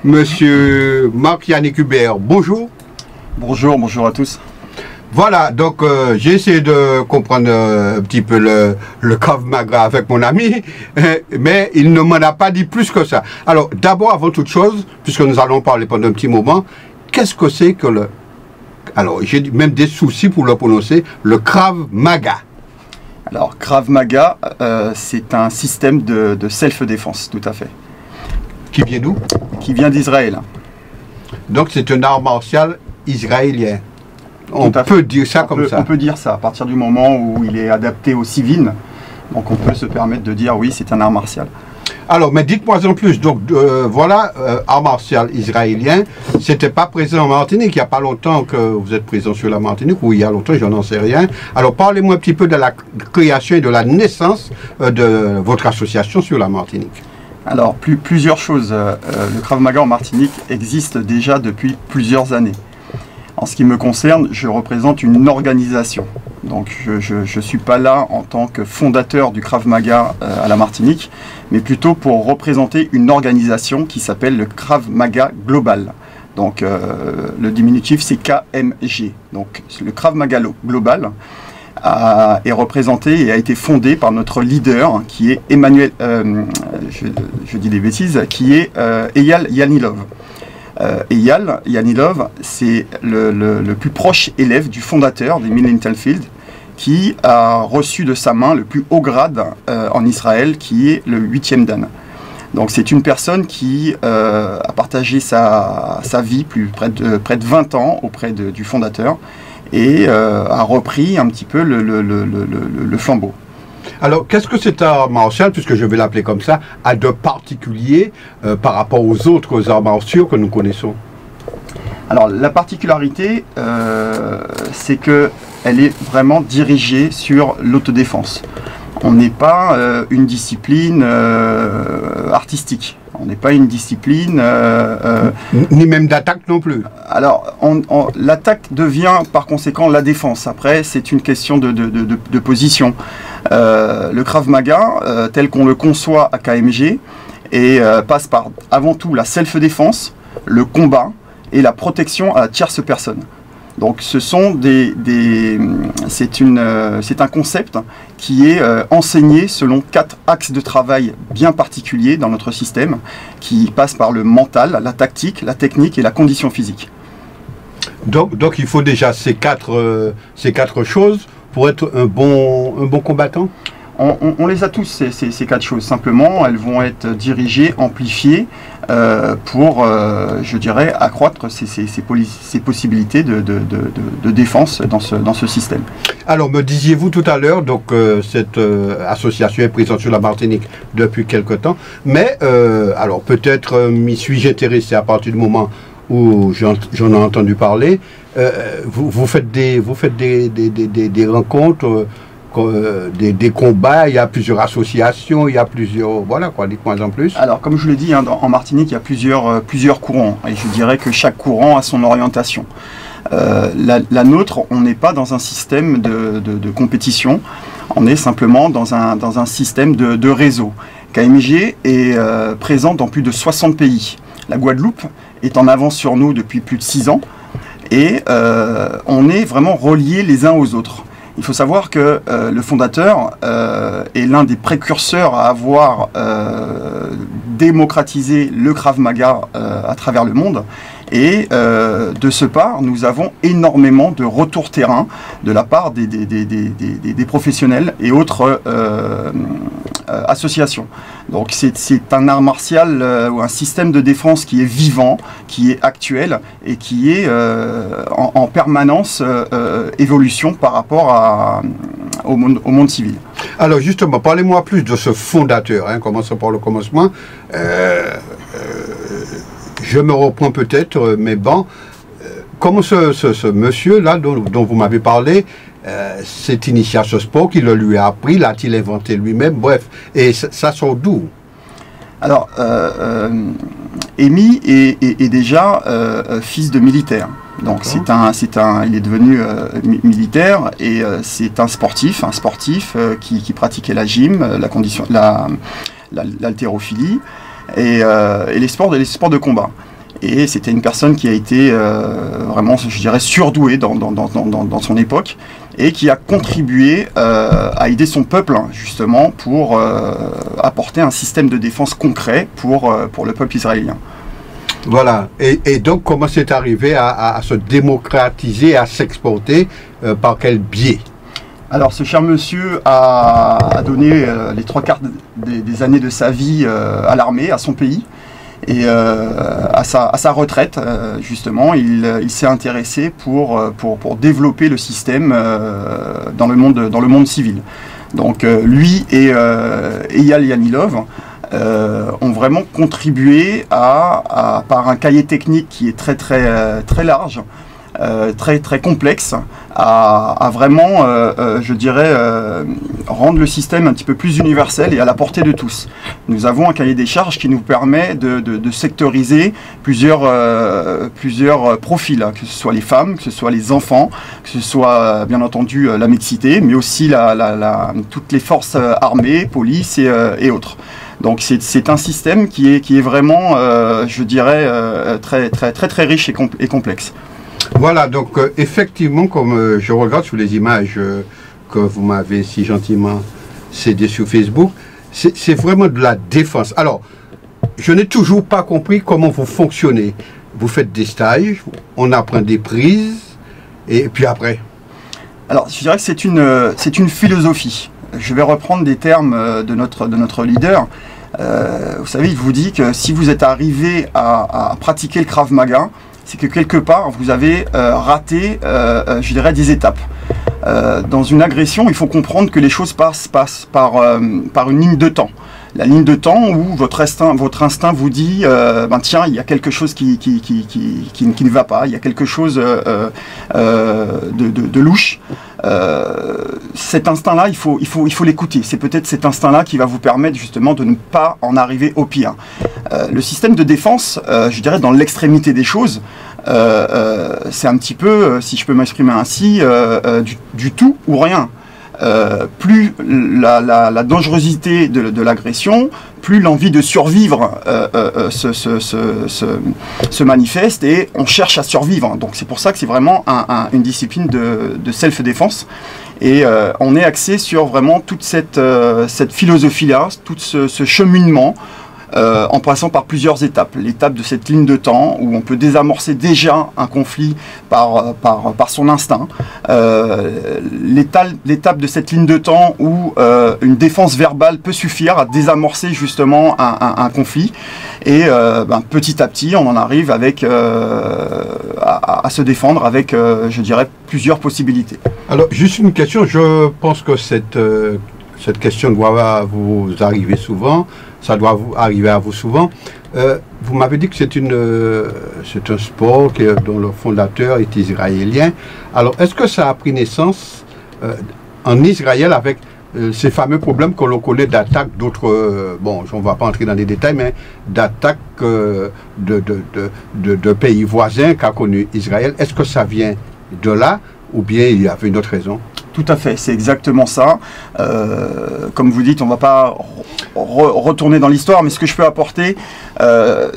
Monsieur Marc-Yannick Hubert. Bonjour. Bonjour, bonjour à tous. Voilà, donc j'ai essayé de comprendre un petit peu le Krav Maga avec mon ami, mais il ne m'en a pas dit plus que ça. Alors, d'abord, avant toute chose, puisque nous allons parler pendant un petit moment, qu'est-ce que c'est que le... Alors, j'ai même des soucis pour le prononcer, le Krav Maga. Alors, Krav Maga, c'est un système de self-défense, tout à fait. Qui vient d'où? Qui vient d'Israël. Donc, c'est un art martial israélien. On peut dire ça comme ça. On peut dire ça, à partir du moment où il est adapté aux civils. Donc on peut se permettre de dire oui, c'est un art martial. Alors, mais dites-moi en plus, donc voilà, art martial israélien, c'était pas présent en Martinique, il n'y a pas longtemps que vous êtes présent sur la Martinique, ou il y a longtemps, je n'en sais rien. Alors parlez-moi un petit peu de la création et de la naissance de votre association sur la Martinique. Alors, plusieurs choses. Le Krav Maga en Martinique existe déjà depuis plusieurs années. En ce qui me concerne, je représente une organisation. Donc je ne suis pas là en tant que fondateur du Krav Maga à la Martinique, mais plutôt pour représenter une organisation qui s'appelle le Krav Maga Global. Donc le diminutif c'est KMG. Donc le Krav Maga Global est représenté et a été fondé par notre leader qui est Emmanuel, je dis des bêtises, qui est Eyal Yanilov. Eyal Yanilov, c'est le plus proche élève du fondateur des Millennium Field, qui a reçu de sa main le plus haut grade en Israël, qui est le 8e Dan. Donc c'est une personne qui a partagé sa vie près de 20 ans auprès du fondateur et a repris un petit peu le flambeau. Alors, qu'est-ce que cet art martial, puisque je vais l'appeler comme ça, a de particulier par rapport aux autres arts martiaux que nous connaissons? Alors, la particularité, c'est qu'elle est vraiment dirigée sur l'autodéfense. On n'est pas une discipline artistique. On n'est pas une discipline... ni même d'attaque non plus. Alors, l'attaque devient par conséquent la défense. Après, c'est une question de position. Le Krav Maga, tel qu'on le conçoit à KMG, passe par avant tout la self-défense, le combat et la protection à la tierce personne. Donc ce sont c'est un concept qui est enseigné selon 4 axes de travail bien particuliers dans notre système, qui passent par le mental, la tactique, la technique et la condition physique. Donc il faut déjà ces quatre choses pour être un bon combattant? On les a tous, ces 4 choses. Simplement, elles vont être dirigées, amplifiées pour, je dirais, accroître ces possibilités de défense dans ce système. Alors, me disiez-vous tout à l'heure, donc cette association est présente sur la Martinique depuis quelque temps, mais alors peut-être m'y suis-je intéressé à partir du moment où j'en ai entendu parler. Vous faites des rencontres, des combats, il y a plusieurs associations, il y a plusieurs... Voilà quoi, dites-moi en plus. Alors, comme je l'ai dit, hein, en Martinique, il y a plusieurs courants. Et je dirais que chaque courant a son orientation. La nôtre, on n'est pas dans un système de compétition, on est simplement dans un système de réseau. KMG est présent dans plus de 60 pays. La Guadeloupe est en avance sur nous depuis plus de 6 ans. Et on est vraiment reliés les uns aux autres. Il faut savoir que le fondateur est l'un des précurseurs à avoir démocratisé le Krav Maga à travers le monde. Et de ce part, nous avons énormément de retours terrain de la part des professionnels et autres associations. Donc c'est un art martial ou un système de défense qui est vivant, qui est actuel et qui est en permanence évolution par rapport au monde civil. Alors justement, parlez-moi plus de ce fondateur, hein, commençons par le commencement. Je me reprends peut-être, mais bon, comment ce monsieur-là dont vous m'avez parlé s'est initié à ce sport, qui le lui a appris, l'a-t-il inventé lui-même, bref, et ça sort d'où? Alors, Amy est déjà fils de militaire. Donc il est devenu militaire et c'est un sportif qui pratiquait la gym, l'haltérophilie. et les sports de combat. Et c'était une personne qui a été vraiment, je dirais, surdouée dans son époque et qui a contribué à aider son peuple, hein, justement, pour apporter un système de défense concret pour le peuple israélien. Voilà. Et donc, comment c'est arrivé à se démocratiser, à s'exporter, par quel biais? Alors, ce cher monsieur a donné les 3/4 des années de sa vie à l'armée, à son pays. Et à sa retraite, justement, il s'est intéressé pour développer le système dans le monde civil. Donc lui et Eyal Yanilov ont vraiment contribué par un cahier technique qui est très large, très complexe, à vraiment, je dirais, rendre le système un petit peu plus universel et à la portée de tous. Nous avons un cahier des charges qui nous permet de sectoriser plusieurs profils, hein, que ce soit les femmes, que ce soit les enfants, que ce soit bien entendu la mixité, mais aussi toutes les forces armées, police et autres. Donc c'est un système qui est vraiment, je dirais, très riche et complexe. Voilà, donc effectivement, comme je regarde sur les images que vous m'avez si gentiment cédées sur Facebook, c'est vraiment de la défense. Alors, je n'ai toujours pas compris comment vous fonctionnez. Vous faites des stages, on apprend des prises, et puis après? Alors, je dirais que c'est une philosophie. Je vais reprendre des termes de notre leader. Vous savez, il vous dit que si vous êtes arrivé à pratiquer le Krav Maga, c'est que quelque part, vous avez raté, je dirais, des étapes. Dans une agression, il faut comprendre que les choses passent par une ligne de temps. La ligne de temps où votre instinct vous dit ben tiens, il y a quelque chose qui ne va pas, il y a quelque chose de louche. Cet instinct-là, il faut l'écouter. C'est peut-être cet instinct-là qui va vous permettre justement de ne pas en arriver au pire. Le système de défense, je dirais dans l'extrémité des choses, c'est un petit peu, si je peux m'exprimer ainsi, du tout ou rien. Plus la dangerosité de l'agression, plus l'envie de survivre se manifeste et on cherche à survivre. Donc c'est pour ça que c'est vraiment une discipline de self-défense. Et on est axé sur vraiment toute cette philosophie-là, tout ce cheminement, en passant par plusieurs étapes. L'étape de cette ligne de temps où on peut désamorcer déjà un conflit par son instinct. L'étape de cette ligne de temps où une défense verbale peut suffire à désamorcer justement un conflit. Et petit à petit, on en arrive avec, à se défendre avec, je dirais, plusieurs possibilités. Alors, juste une question. Je pense que cette question doit vous arriver souvent. Ça doit arriver à vous souvent. Vous m'avez dit que c'est un sport dont le fondateur est israélien. Alors, est-ce que ça a pris naissance en Israël avec ces fameux problèmes que l'on connaît d'attaques d'autres, bon, on ne va pas entrer dans les détails, mais d'attaques de pays voisins qu'a connu Israël? Est-ce que ça vient de là ou bien il y avait une autre raison? Tout à fait, c'est exactement ça. Comme vous dites, on ne va pas retourner dans l'histoire, mais ce que je peux apporter,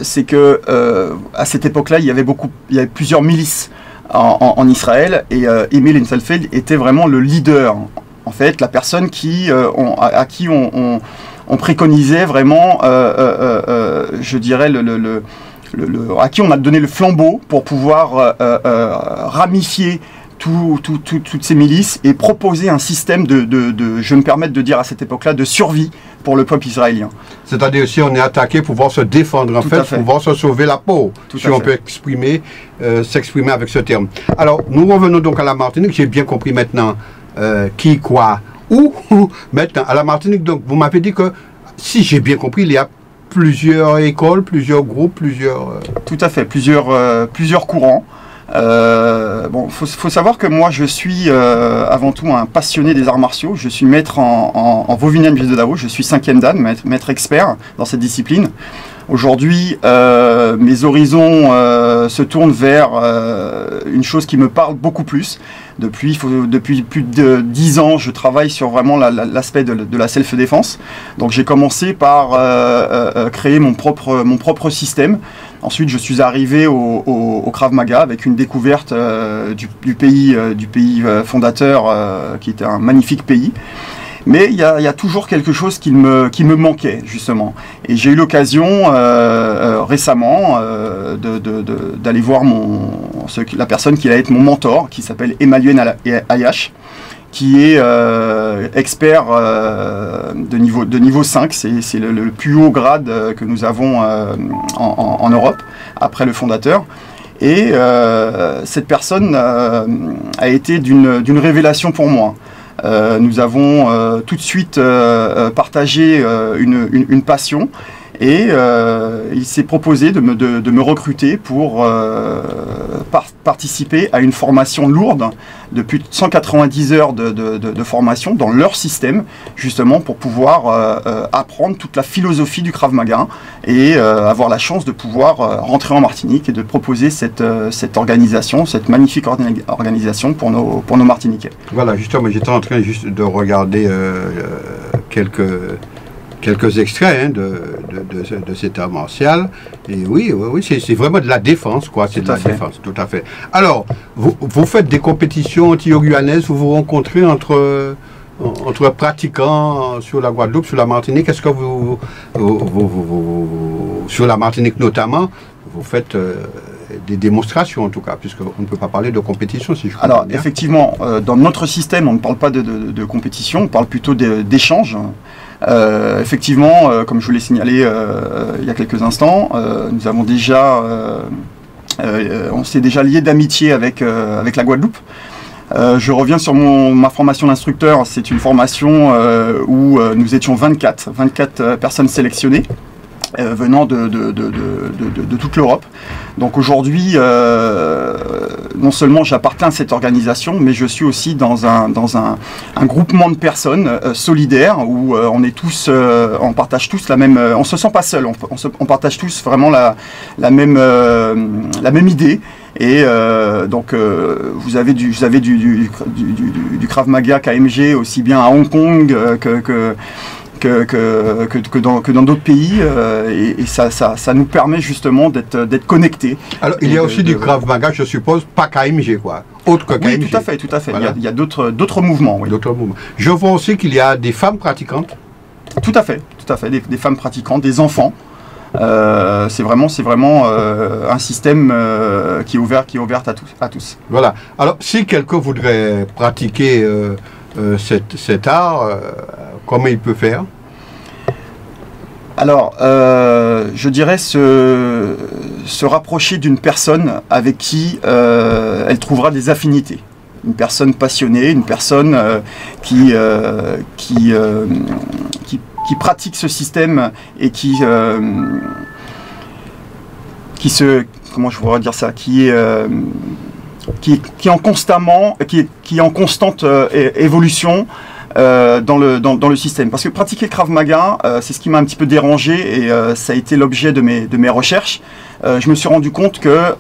c'est que à cette époque-là, il y avait plusieurs milices en Israël, et Emil Inselfeld était vraiment le leader. En fait, la personne à qui on préconisait vraiment, je dirais, à qui on a donné le flambeau pour pouvoir ramifier toutes ces milices et proposer un système je me permets de dire à cette époque-là, de survie pour le peuple israélien. C'est-à-dire si on est attaqué, pouvoir se défendre, en fait, pouvoir se sauver la peau, si on peut s'exprimer avec ce terme. Alors, nous revenons donc à la Martinique. J'ai bien compris maintenant qui, quoi, où. Maintenant, à la Martinique, donc, vous m'avez dit que, si j'ai bien compris, il y a plusieurs écoles, plusieurs groupes, plusieurs... Tout à fait, plusieurs courants. Bon, faut savoir que moi je suis avant tout un passionné des arts martiaux. Je suis maître en Vauvinien de Dao, je suis 5e dan, maître expert dans cette discipline. Aujourd'hui, mes horizons se tournent vers une chose qui me parle beaucoup plus. Depuis plus de 10 ans, je travaille sur vraiment l'aspect de la self-défense. Donc j'ai commencé par créer mon propre système. Ensuite, je suis arrivé au Krav Maga avec une découverte du pays fondateur, qui était un magnifique pays. Mais il y a toujours quelque chose qui me manquait, justement. Et j'ai eu l'occasion récemment d'aller voir la personne qui allait être mon mentor, qui s'appelle Emmanuel Ayash, qui est expert de niveau 5. C'est le plus haut grade que nous avons en Europe, après le fondateur. Et cette personne a été d'une révélation pour moi. Nous avons tout de suite partagé une passion, et il s'est proposé de me recruter pour participer à une formation lourde de plus de 190 heures de formation dans leur système, justement pour pouvoir apprendre toute la philosophie du Krav Maga et avoir la chance de pouvoir rentrer en Martinique et de proposer cette organisation, cette magnifique organisation pour nos Martiniquais. Voilà, justement, j'étais en train juste de regarder quelques extraits de cet art martial. Et oui, c'est vraiment de la défense, quoi. C'est de la défense, tout à fait. Alors, vous faites des compétitions anti-guyanaises, vous vous rencontrez entre pratiquants sur la Guadeloupe, sur la Martinique. Est-ce que vous sur la Martinique notamment, vous faites des démonstrations en tout cas, puisqu'on ne peut pas parler de compétition, si je comprends bien. Alors, effectivement, dans notre système, on ne parle pas de compétition, on parle plutôt d'échange. Effectivement, comme je vous l'ai signalé il y a quelques instants, on s'est déjà lié d'amitié avec la Guadeloupe. Je reviens sur ma formation d'instructeur. C'est une formation où nous étions 24 personnes sélectionnées venant de toute l'Europe. Donc aujourd'hui, non seulement j'appartiens à cette organisation, mais je suis aussi dans un groupement de personnes solidaires où on partage tous la même, on se sent pas seul, on partage tous vraiment la même idée. Et donc vous avez du Krav Maga KMG aussi bien à Hong Kong que dans d'autres pays, et ça nous permet justement d'être connectés. Alors il y a aussi du Krav Maga, je suppose, pas KMG, quoi, autre que KMG. Oui, tout à fait. Voilà. Il y a d'autres mouvements. Oui. D'autres mouvements. Je vois aussi qu'il y a des femmes pratiquantes. Tout à fait, des femmes pratiquantes, des enfants. C'est vraiment un système qui est ouvert à tous. Voilà. Alors si quelqu'un voudrait pratiquer cet art, comment il peut faire? Alors, je dirais se rapprocher d'une personne avec qui elle trouvera des affinités. Une personne passionnée, une personne qui pratique ce système et qui est en constante évolution dans le système. Parce que pratiquer le Krav Maga, c'est ce qui m'a un petit peu dérangé, et ça a été l'objet de mes recherches. Je me suis rendu compte que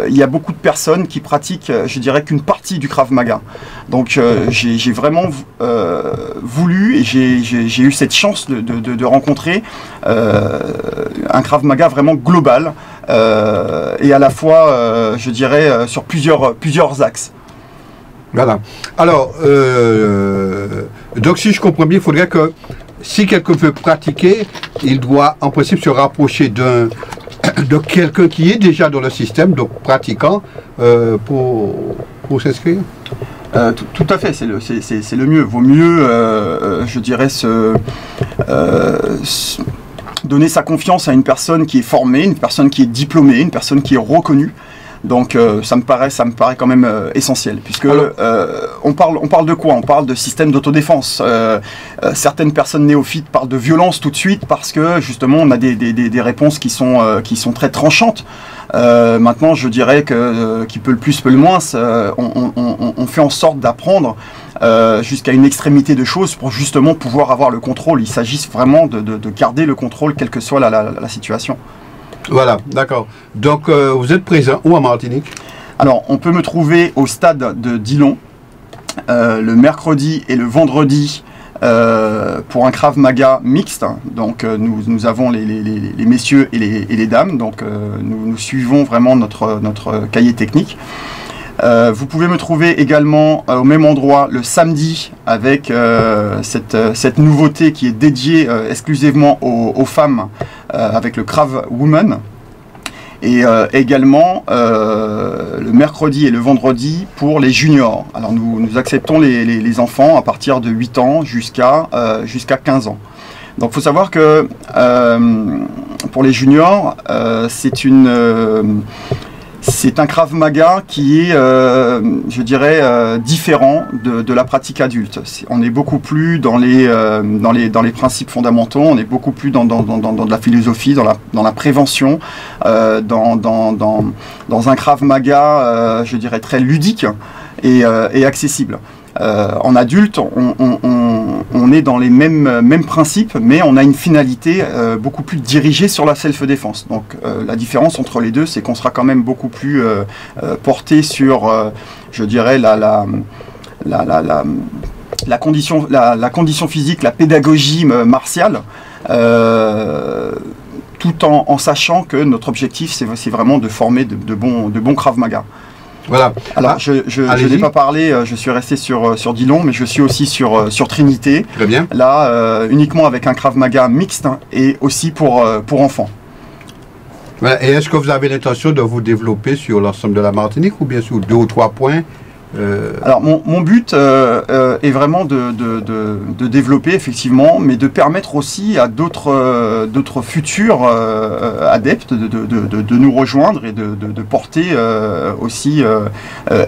il y a beaucoup de personnes qui pratiquent, je dirais, qu'une partie du Krav Maga. Donc j'ai vraiment voulu, et j'ai eu cette chance de rencontrer un Krav Maga vraiment global, et à la fois, je dirais, sur plusieurs axes. Voilà. Alors, donc si je comprends bien, il faudrait que si quelqu'un veut pratiquer, il doit en principe se rapprocher de quelqu'un qui est déjà dans le système, donc pratiquant, pour s'inscrire. Tout à fait, c'est le mieux. Vaut mieux, je dirais, donner sa confiance à une personne qui est formée, une personne qui est diplômée, une personne qui est reconnue. Donc ça me paraît quand même essentiel, puisque on parle de quoi? On parle de système d'autodéfense. Certaines personnes néophytes parlent de violence tout de suite parce que justement on a des réponses qui sont très tranchantes. Maintenant, je dirais que qui peut le plus, peut le moins. On fait en sorte d'apprendre jusqu'à une extrémité de choses pour justement pouvoir avoir le contrôle. Il s'agit vraiment de garder le contrôle, quelle que soit la situation. Voilà, d'accord. Donc, vous êtes présent où en Martinique? Alors, on peut me trouver au stade de Dillon, le mercredi et le vendredi, pour un Krav Maga mixte. Donc nous avons les messieurs et les dames, donc nous suivons vraiment notre cahier technique. Vous pouvez me trouver également au même endroit le samedi avec cette nouveauté qui est dédiée exclusivement aux femmes avec le Krav Woman. Et également le mercredi et le vendredi pour les juniors. Alors nous acceptons les enfants à partir de 8 ans jusqu'à 15 ans. Donc il faut savoir que pour les juniors, c'est un Krav Maga qui est, je dirais, différent de la pratique adulte. On est beaucoup plus dans les principes fondamentaux, on est beaucoup plus dans de la philosophie, dans la prévention, dans un Krav Maga, je dirais, très ludique et accessible. En adulte, on est dans les mêmes principes, mais on a une finalité beaucoup plus dirigée sur la self-défense. Donc la différence entre les deux, c'est qu'on sera quand même beaucoup plus porté sur, je dirais, la condition physique, la pédagogie martiale, tout en sachant que notre objectif, c'est vraiment de former de bons Krav Maga. Voilà. Alors, je n'ai pas parlé, je suis resté sur Dillon, mais je suis aussi sur Trinité. Très bien. Là, uniquement avec un Krav Maga mixte et aussi pour enfants. Voilà. Et est-ce que vous avez l'intention de vous développer sur l'ensemble de la Martinique ou bien sur 2 ou 3 points? Alors mon but est vraiment de développer effectivement, mais de permettre aussi à d'autres futurs adeptes de nous rejoindre et de porter aussi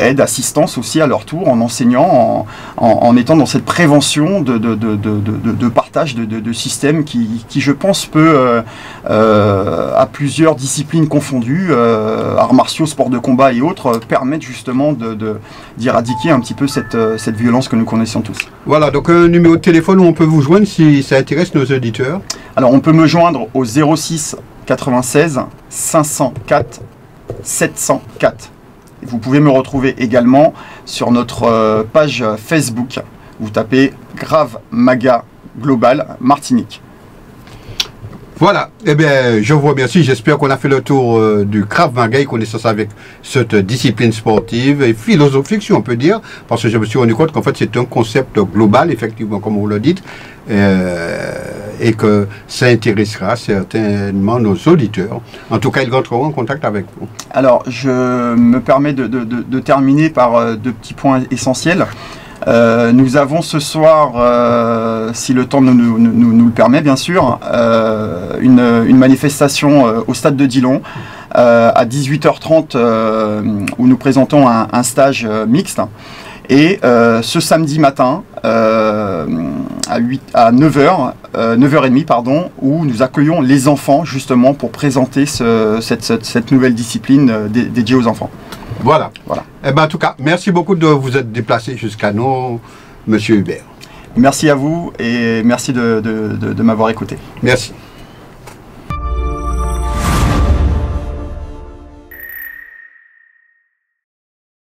aide, assistance aussi à leur tour en enseignant, en étant dans cette prévention de partage de systèmes qui je pense peut à plusieurs disciplines confondues, arts martiaux, sports de combat et autres, permettre justement d'éradiquer un petit peu cette violence que nous connaissons tous. Voilà, donc un numéro de téléphone où on peut vous joindre si ça intéresse nos auditeurs. Alors on peut me joindre au 06 96 504 704. Vous pouvez me retrouver également sur notre page Facebook. Vous tapez Krav Maga Global Martinique. Voilà, eh bien, je vous remercie. J'espère qu'on a fait le tour du Krav Maga et connaissance avec cette discipline sportive et philosophique, si on peut dire, parce que je me suis rendu compte qu'en fait, c'est un concept global, effectivement, comme vous le dites, et que ça intéressera certainement nos auditeurs. En tout cas, ils rentreront en contact avec vous. Alors, je me permets de terminer par 2 petits points essentiels. Nous avons ce soir, si le temps nous le permet bien sûr, une manifestation au stade de Dillon à 18h30 où nous présentons un stage mixte. Et ce samedi matin à 9h, 9h30 pardon, où nous accueillons les enfants justement pour présenter cette nouvelle discipline dédiée aux enfants. Voilà. Eh ben, en tout cas, merci beaucoup de vous être déplacé jusqu'à nous, Monsieur Hubert. Merci à vous et merci de m'avoir écouté. Merci.